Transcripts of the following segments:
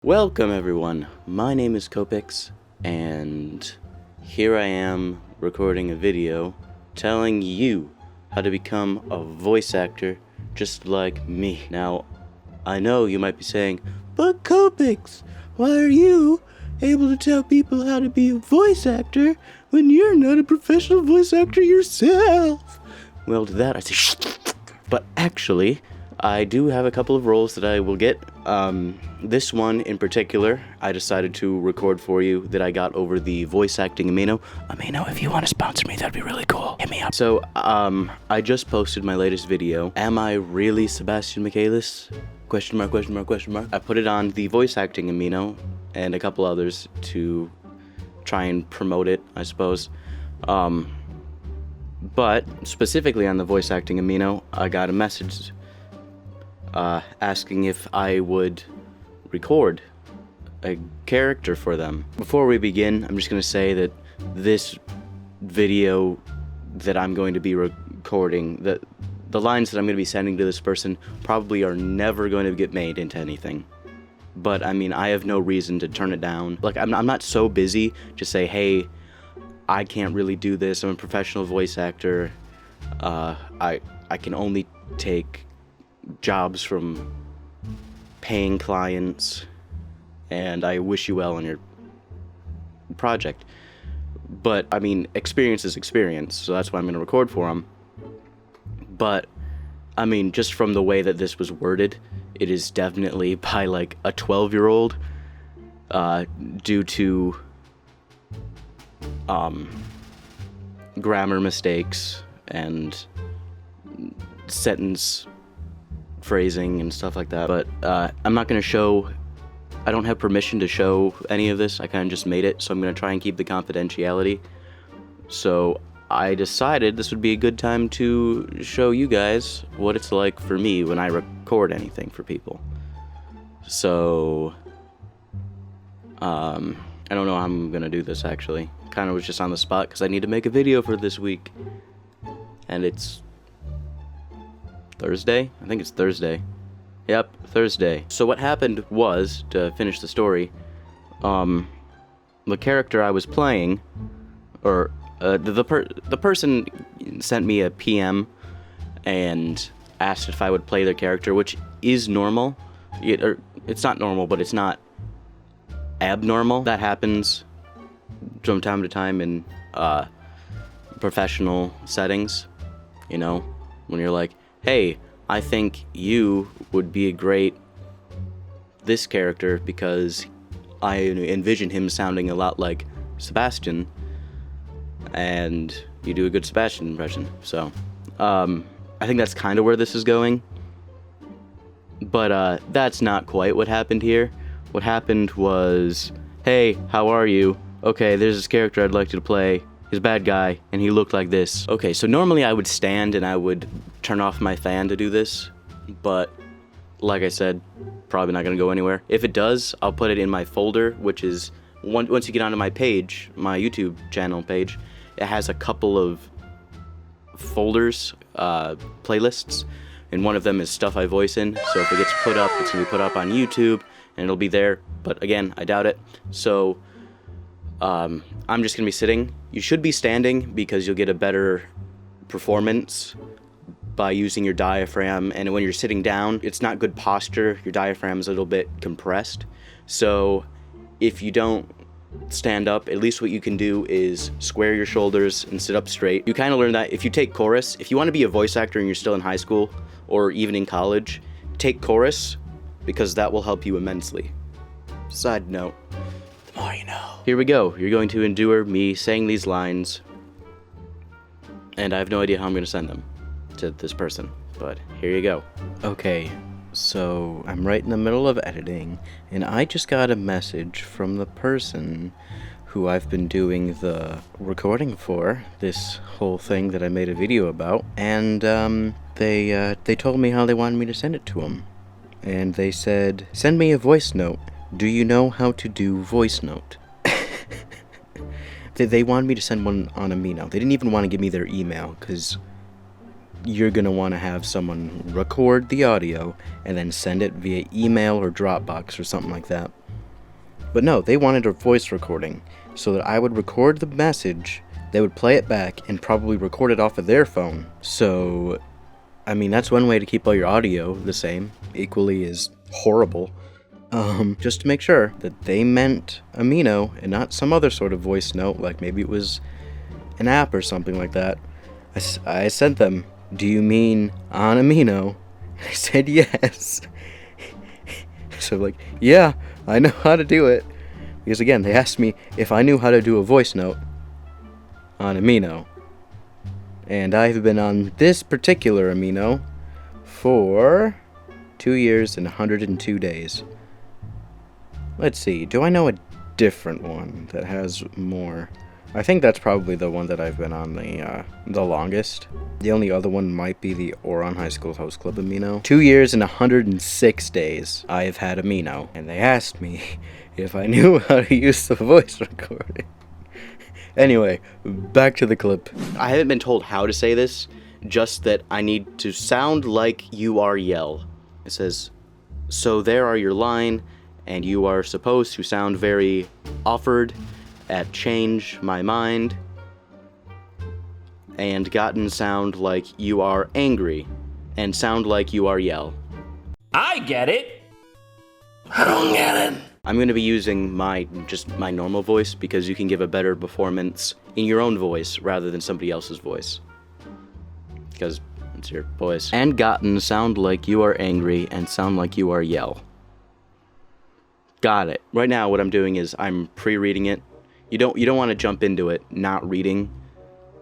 Welcome everyone, my name is Kopix, and here I am recording a video telling you how to become a voice actor just like me. Now, I know you might be saying, but Kopix, why are you able to tell people how to be a voice actor when you're not a professional voice actor yourself? Well, to that I say, shh. But actually, I do have a couple of roles that I will get. This one in particular, I decided to record for you that I got over the voice acting amino. Amino, if you want to sponsor me, that'd be really cool. Hit me up. So, I just posted my latest video. Am I really Sebastian Michaelis? Question mark, question mark, question mark. I put it on the voice acting amino and a couple others to try and promote it, I suppose. But specifically on the voice acting amino, I got a message asking if I would record a character for them. Before we begin, I'm just going to say that this video that I'm going to be recording, the lines that I'm going to be sending to this person probably are never going to get made into anything. But I mean, I have no reason to turn it down. Like, I'm not so busy to say, hey, I can't really do this. I'm a professional voice actor. I can only take jobs from paying clients, and I wish you well on your project. But I mean, experience is experience, so that's why I'm going to record for them. But I mean, just from the way that this was worded, it is definitely by like a 12-year-old due to grammar mistakes and sentence phrasing and stuff like that. But I'm not going to show, I don't have permission to show any of this. I kind of just made it, so I'm going to try and keep the confidentiality. So I decided this would be a good time to show you guys what it's like for me when I record anything for people. So I don't know how I'm going to do this actually. Kind of was just on the spot because I need to make a video for this week. And it's Thursday? I think it's Thursday. Yep, Thursday. So what happened was, to finish the story, the character I was playing, or the person sent me a PM and asked if I would play their character, which is normal. It's not normal, but it's not abnormal. That happens from time to time in professional settings, you know, when you're like, hey, I think you would be a great this character because I envision him sounding a lot like Sebastian, and you do a good Sebastian impression. So, I think that's kind of where this is going. But that's not quite what happened here. What happened was, hey, how are you? Okay, there's this character I'd like you to play. He's a bad guy, and he looked like this. Okay, so normally I would stand and I would turn off my fan to do this, but like I said, probably not gonna go anywhere. If it does, I'll put it in my folder, which is, once you get onto my page, my YouTube channel page, it has a couple of folders, playlists, and one of them is stuff I voice in, so if it gets put up, it's gonna be put up on YouTube, and it'll be there, but again, I doubt it. So I'm just gonna be sitting. You should be standing because you'll get a better performance by using your diaphragm, and when you're sitting down, it's not good posture. Your diaphragm is a little bit compressed. So if you don't stand up, at least what you can do is square your shoulders and sit up straight. You kind of learn that if you take chorus. If you want to be a voice actor and you're still in high school or even in college, take chorus because that will help you immensely. Side note, the more you know. Here we go. You're going to endure me saying these lines, and I have no idea how I'm going to send them to this person, but here you go. Okay, so I'm right in the middle of editing, and I just got a message from the person who I've been doing the recording for, this whole thing that I made a video about, and they told me how they wanted me to send it to them. And they said, send me a voice note. Do you know how to do voice note? They wanted me to send one on amino. They didn't even want to give me their email, because you're going to want to have someone record the audio and then send it via email or Dropbox or something like that. But no, they wanted a voice recording, so that I would record the message, they would play it back, and probably record it off of their phone. So, I mean, that's one way to keep all your audio the same, equally as horrible. Just to make sure that they meant amino and not some other sort of voice note, like maybe it was an app or something like that. I sent them, do you mean on amino? And I said yes. So like, yeah, I know how to do it. Because again, they asked me if I knew how to do a voice note on amino. And I've been on this particular amino for 2 years and 102 days. Let's see, do I know a different one that has more? I think that's probably the one that I've been on the longest. The only other one might be the Oron High School Host Club amino. 2 years and 106 days I have had amino, and they asked me if I knew how to use the voice recording. Anyway, back to the clip. I haven't been told how to say this, just that I need to sound like you are Yell. It says, so there are your line, and you are supposed to sound very offered at change my mind, and gotten sound like you are angry, and sound like you are Yell. I get it. I don't get it. I'm going to be using my normal voice because you can give a better performance in your own voice rather than somebody else's voice. Because it's your voice. And gotten sound like you are angry and sound like you are Yell. Got it. Right now what I'm doing is I'm pre-reading it. You don't want to jump into it not reading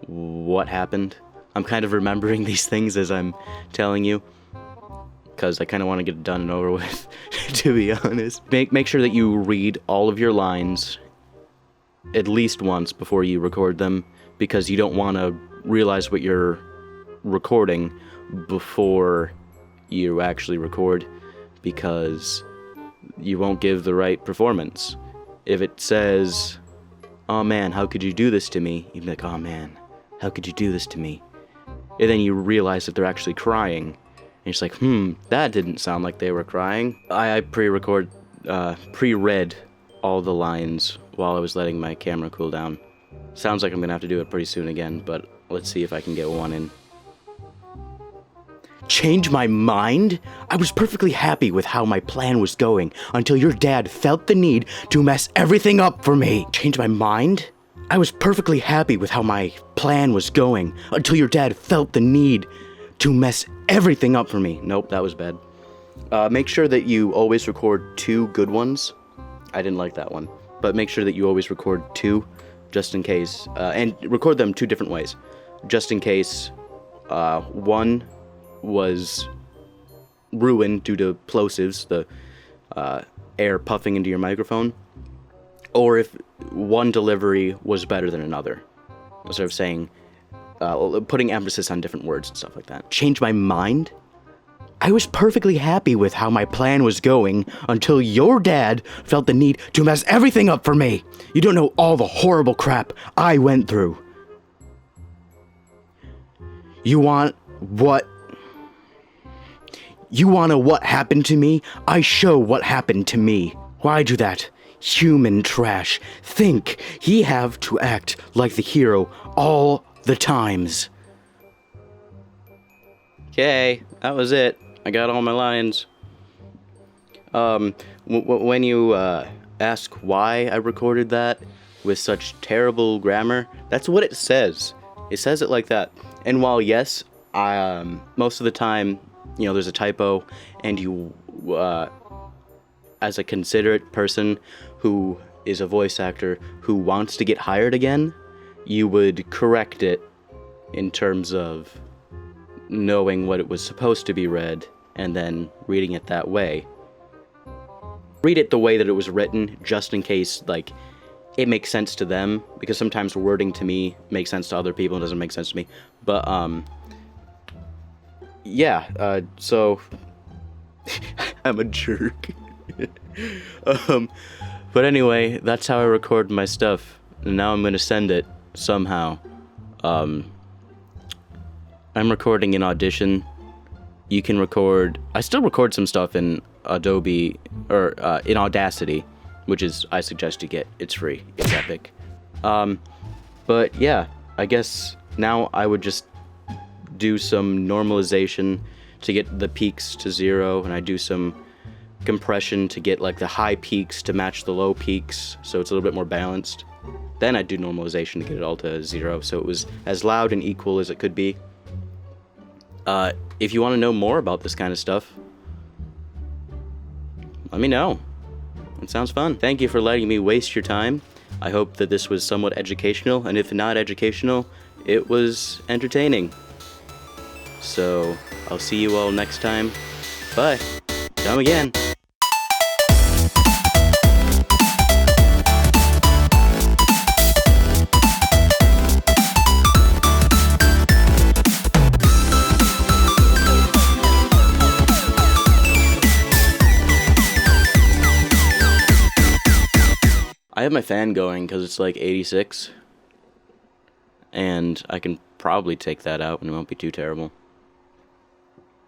what happened. I'm kind of remembering these things as I'm telling you, because I kind of want to get it done and over with, to be honest. Make sure that you read all of your lines at least once before you record them, because you don't want to realize what you're recording before you actually record, because you won't give the right performance. If it says, oh man, how could you do this to me? You'd be like, oh man, how could you do this to me? And then you realize that they're actually crying. And you're just like, that didn't sound like they were crying. I pre-read all the lines while I was letting my camera cool down. Sounds like I'm gonna have to do it pretty soon again, but let's see if I can get one in. Change my mind? I was perfectly happy with how my plan was going until your dad felt the need to mess everything up for me. Change my mind? I was perfectly happy with how my plan was going until your dad felt the need to mess everything up for me. Nope, that was bad. Make sure that you always record 2 good ones. I didn't like that one. But make sure that you always record 2, just in case. And record them 2 different ways. Just in case one was ruined due to plosives, the air puffing into your microphone, or if one delivery was better than another. Sort of saying, putting emphasis on different words and stuff like that. Change my mind? I was perfectly happy with how my plan was going until your dad felt the need to mess everything up for me. You don't know all the horrible crap I went through. You want what? You wanna what happened to me? I show what happened to me. Why do that? Human trash. Think he have to act like the hero all the times. Okay, that was it. I got all my lines. When you ask why I recorded that with such terrible grammar, that's what it says. It says it like that. And while yes, most of the time, there's a typo, and you, as a considerate person who is a voice actor who wants to get hired again, you would correct it in terms of knowing what it was supposed to be read and then reading it that way. Read it the way that it was written, just in case, it makes sense to them, because sometimes wording to me makes sense to other people and doesn't make sense to me. But, so I'm a jerk. But anyway, that's how I record my stuff. And now I'm gonna send it somehow. I'm recording in Audition. You can record. I still record some stuff in Adobe or in Audacity, which is, I suggest you get. It's free. It's epic. But yeah, I guess now I would just do some normalization to get the peaks to 0, and I do some compression to get like the high peaks to match the low peaks, so it's a little bit more balanced. Then I do normalization to get it all to 0, so it was as loud and equal as it could be. If you want to know more about this kind of stuff, let me know. It sounds fun. Thank you for letting me waste your time. I hope that this was somewhat educational, and if not educational, it was entertaining. So, I'll see you all next time. Bye. Come again. I have my fan going because it's like 86, and I can probably take that out and it won't be too terrible.